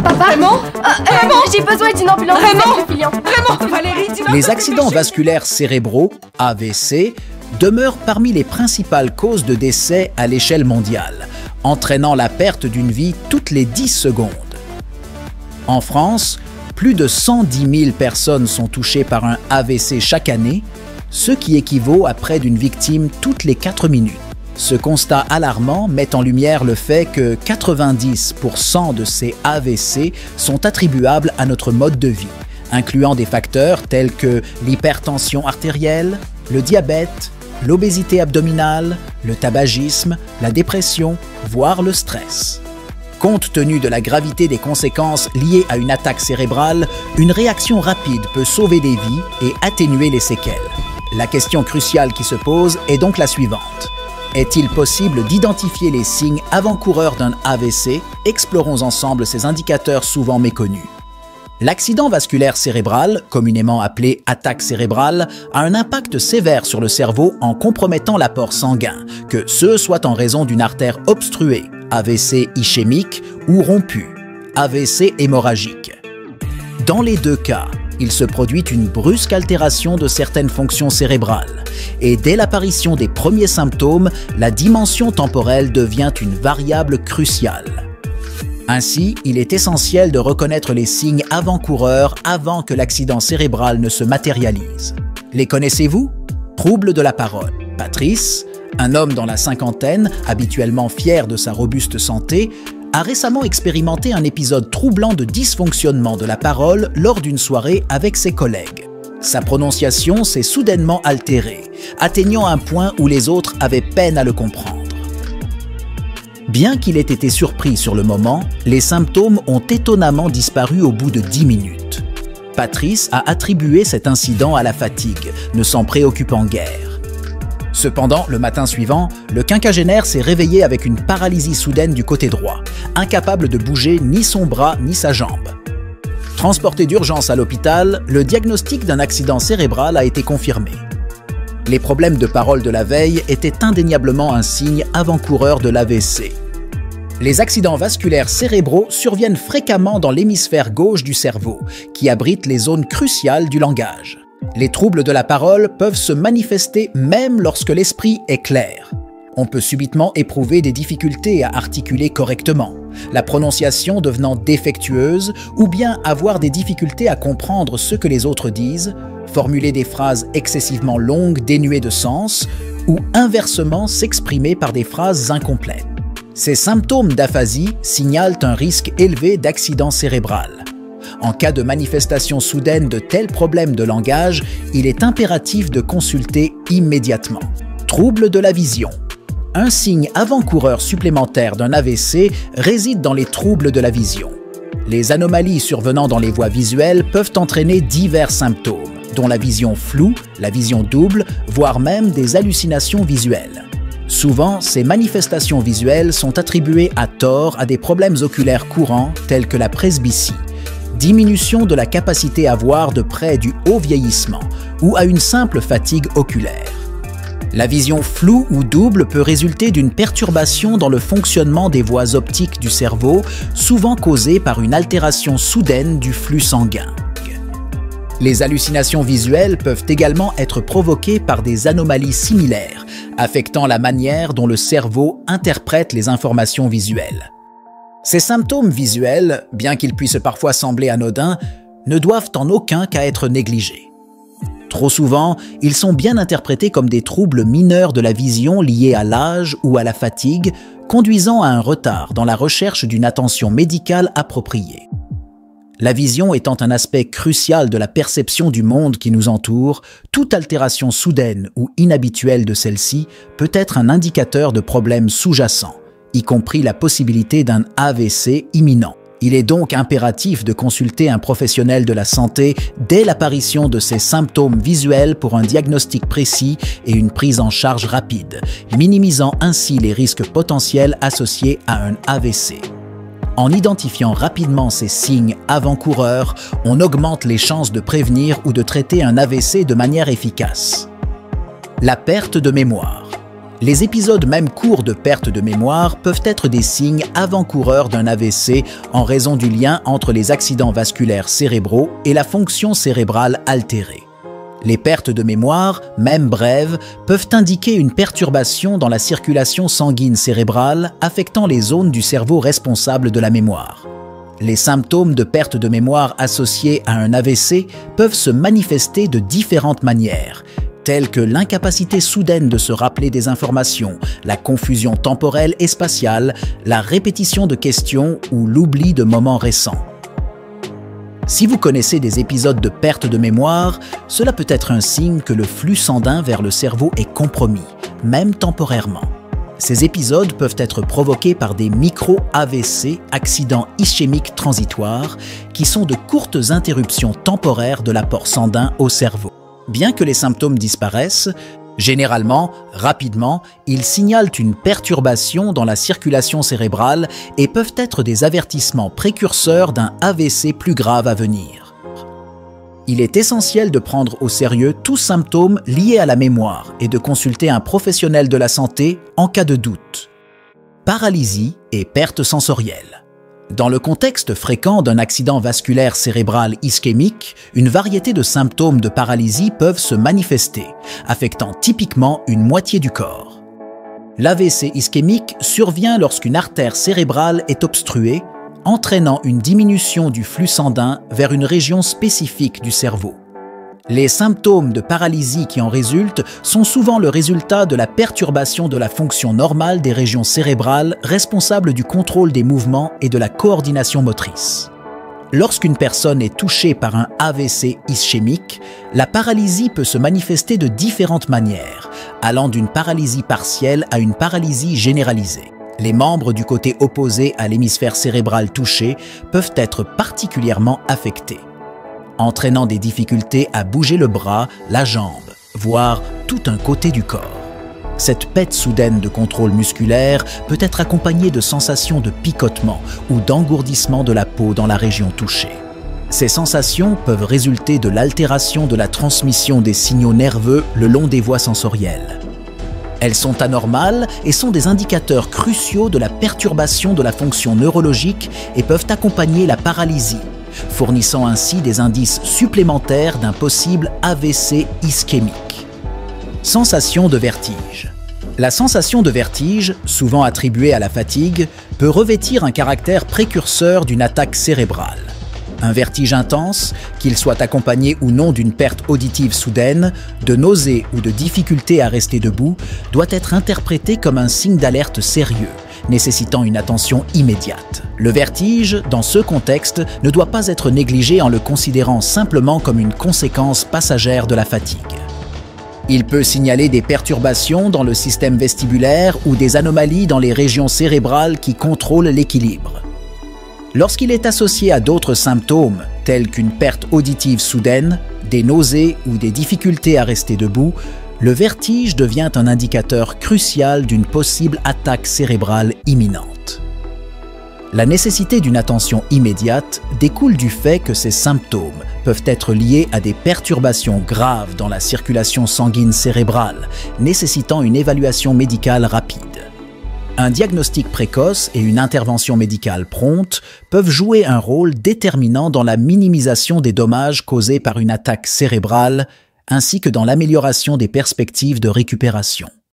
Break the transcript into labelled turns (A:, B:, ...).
A: papa.
B: Raymond Raymond,
A: j'ai besoin d'une ambulance.
B: Raymond, Valérie, dis-moi.
C: Les accidents vasculaires cérébraux, AVC, demeurent parmi les principales causes de décès à l'échelle mondiale, entraînant la perte d'une vie toutes les 10 secondes. En France, plus de 110 000 personnes sont touchées par un AVC chaque année, ce qui équivaut à près d'une victime toutes les 4 minutes. Ce constat alarmant met en lumière le fait que 90% de ces AVC sont attribuables à notre mode de vie, incluant des facteurs tels que l'hypertension artérielle, le diabète, l'obésité abdominale, le tabagisme, la dépression, voire le stress. Compte tenu de la gravité des conséquences liées à une attaque cérébrale, une réaction rapide peut sauver des vies et atténuer les séquelles. La question cruciale qui se pose est donc la suivante. Est-il possible d'identifier les signes avant-coureurs d'un AVC? Explorons ensemble ces indicateurs souvent méconnus. L'accident vasculaire cérébral, communément appelé attaque cérébrale, a un impact sévère sur le cerveau en compromettant l'apport sanguin, que ce soit en raison d'une artère obstruée, AVC ischémique, ou rompu, AVC hémorragique. Dans les deux cas, il se produit une brusque altération de certaines fonctions cérébrales, et dès l'apparition des premiers symptômes, la dimension temporelle devient une variable cruciale. Ainsi, il est essentiel de reconnaître les signes avant-coureurs avant que l'accident cérébral ne se matérialise. Les connaissez-vous? Troubles de la parole. Patrice, un homme dans la cinquantaine, habituellement fier de sa robuste santé, a récemment expérimenté un épisode troublant de dysfonctionnement de la parole lors d'une soirée avec ses collègues. Sa prononciation s'est soudainement altérée, atteignant un point où les autres avaient peine à le comprendre. Bien qu'il ait été surpris sur le moment, les symptômes ont étonnamment disparu au bout de 10 minutes. Patrice a attribué cet incident à la fatigue, ne s'en préoccupant guère. Cependant, le matin suivant, le quinquagénaire s'est réveillé avec une paralysie soudaine du côté droit, incapable de bouger ni son bras ni sa jambe. Transporté d'urgence à l'hôpital, le diagnostic d'un accident cérébral a été confirmé. Les problèmes de parole de la veille étaient indéniablement un signe avant-coureur de l'AVC. Les accidents vasculaires cérébraux surviennent fréquemment dans l'hémisphère gauche du cerveau, qui abrite les zones cruciales du langage. Les troubles de la parole peuvent se manifester même lorsque l'esprit est clair. On peut subitement éprouver des difficultés à articuler correctement, la prononciation devenant défectueuse ou bien avoir des difficultés à comprendre ce que les autres disent, formuler des phrases excessivement longues dénuées de sens ou inversement s'exprimer par des phrases incomplètes. Ces symptômes d'aphasie signalent un risque élevé d'accident cérébral. En cas de manifestation soudaine de tels problèmes de langage, il est impératif de consulter immédiatement. Troubles de la vision. Un signe avant-coureur supplémentaire d'un AVC réside dans les troubles de la vision. Les anomalies survenant dans les voies visuelles peuvent entraîner divers symptômes, dont la vision floue, la vision double, voire même des hallucinations visuelles. Souvent, ces manifestations visuelles sont attribuées à tort à des problèmes oculaires courants tels que la presbytie, diminution de la capacité à voir de près du haut vieillissement ou à une simple fatigue oculaire. La vision floue ou double peut résulter d'une perturbation dans le fonctionnement des voies optiques du cerveau, souvent causée par une altération soudaine du flux sanguin. Les hallucinations visuelles peuvent également être provoquées par des anomalies similaires, affectant la manière dont le cerveau interprète les informations visuelles. Ces symptômes visuels, bien qu'ils puissent parfois sembler anodins, ne doivent en aucun cas être négligés. Trop souvent, ils sont bien interprétés comme des troubles mineurs de la vision liés à l'âge ou à la fatigue, conduisant à un retard dans la recherche d'une attention médicale appropriée. La vision étant un aspect crucial de la perception du monde qui nous entoure, toute altération soudaine ou inhabituelle de celle-ci peut être un indicateur de problèmes sous-jacents, y compris la possibilité d'un AVC imminent. Il est donc impératif de consulter un professionnel de la santé dès l'apparition de ces symptômes visuels pour un diagnostic précis et une prise en charge rapide, minimisant ainsi les risques potentiels associés à un AVC. En identifiant rapidement ces signes avant-coureurs, on augmente les chances de prévenir ou de traiter un AVC de manière efficace. La perte de mémoire. Les épisodes même courts de perte de mémoire peuvent être des signes avant-coureurs d'un AVC en raison du lien entre les accidents vasculaires cérébraux et la fonction cérébrale altérée. Les pertes de mémoire, même brèves, peuvent indiquer une perturbation dans la circulation sanguine cérébrale affectant les zones du cerveau responsables de la mémoire. Les symptômes de perte de mémoire associés à un AVC peuvent se manifester de différentes manières, telles que l'incapacité soudaine de se rappeler des informations, la confusion temporelle et spatiale, la répétition de questions ou l'oubli de moments récents. Si vous connaissez des épisodes de perte de mémoire, cela peut être un signe que le flux sanguin vers le cerveau est compromis, même temporairement. Ces épisodes peuvent être provoqués par des micro-AVC, accidents ischémiques transitoires, qui sont de courtes interruptions temporaires de l'apport sanguin au cerveau. Bien que les symptômes disparaissent, généralement, rapidement, ils signalent une perturbation dans la circulation cérébrale et peuvent être des avertissements précurseurs d'un AVC plus grave à venir. Il est essentiel de prendre au sérieux tout symptôme lié à la mémoire et de consulter un professionnel de la santé en cas de doute. Paralysie et perte sensorielle. Dans le contexte fréquent d'un accident vasculaire cérébral ischémique, une variété de symptômes de paralysie peuvent se manifester, affectant typiquement une moitié du corps. L'AVC ischémique survient lorsqu'une artère cérébrale est obstruée, entraînant une diminution du flux sanguin vers une région spécifique du cerveau. Les symptômes de paralysie qui en résultent sont souvent le résultat de la perturbation de la fonction normale des régions cérébrales responsables du contrôle des mouvements et de la coordination motrice. Lorsqu'une personne est touchée par un AVC ischémique, la paralysie peut se manifester de différentes manières, allant d'une paralysie partielle à une paralysie généralisée. Les membres du côté opposé à l'hémisphère cérébral touché peuvent être particulièrement affectés, entraînant des difficultés à bouger le bras, la jambe, voire tout un côté du corps. Cette perte soudaine de contrôle musculaire peut être accompagnée de sensations de picotement ou d'engourdissement de la peau dans la région touchée. Ces sensations peuvent résulter de l'altération de la transmission des signaux nerveux le long des voies sensorielles. Elles sont anormales et sont des indicateurs cruciaux de la perturbation de la fonction neurologique et peuvent accompagner la paralysie, fournissant ainsi des indices supplémentaires d'un possible AVC ischémique. Sensation de vertige. La sensation de vertige, souvent attribuée à la fatigue, peut revêtir un caractère précurseur d'une attaque cérébrale. Un vertige intense, qu'il soit accompagné ou non d'une perte auditive soudaine, de nausées ou de difficultés à rester debout, doit être interprété comme un signe d'alerte sérieux, nécessitant une attention immédiate. Le vertige, dans ce contexte, ne doit pas être négligé en le considérant simplement comme une conséquence passagère de la fatigue. Il peut signaler des perturbations dans le système vestibulaire ou des anomalies dans les régions cérébrales qui contrôlent l'équilibre. Lorsqu'il est associé à d'autres symptômes, tels qu'une perte auditive soudaine, des nausées ou des difficultés à rester debout, le vertige devient un indicateur crucial d'une possible attaque cérébrale imminente. La nécessité d'une attention immédiate découle du fait que ces symptômes peuvent être liés à des perturbations graves dans la circulation sanguine cérébrale, nécessitant une évaluation médicale rapide. Un diagnostic précoce et une intervention médicale prompte peuvent jouer un rôle déterminant dans la minimisation des dommages causés par une attaque cérébrale, ainsi que dans l'amélioration des perspectives de récupération.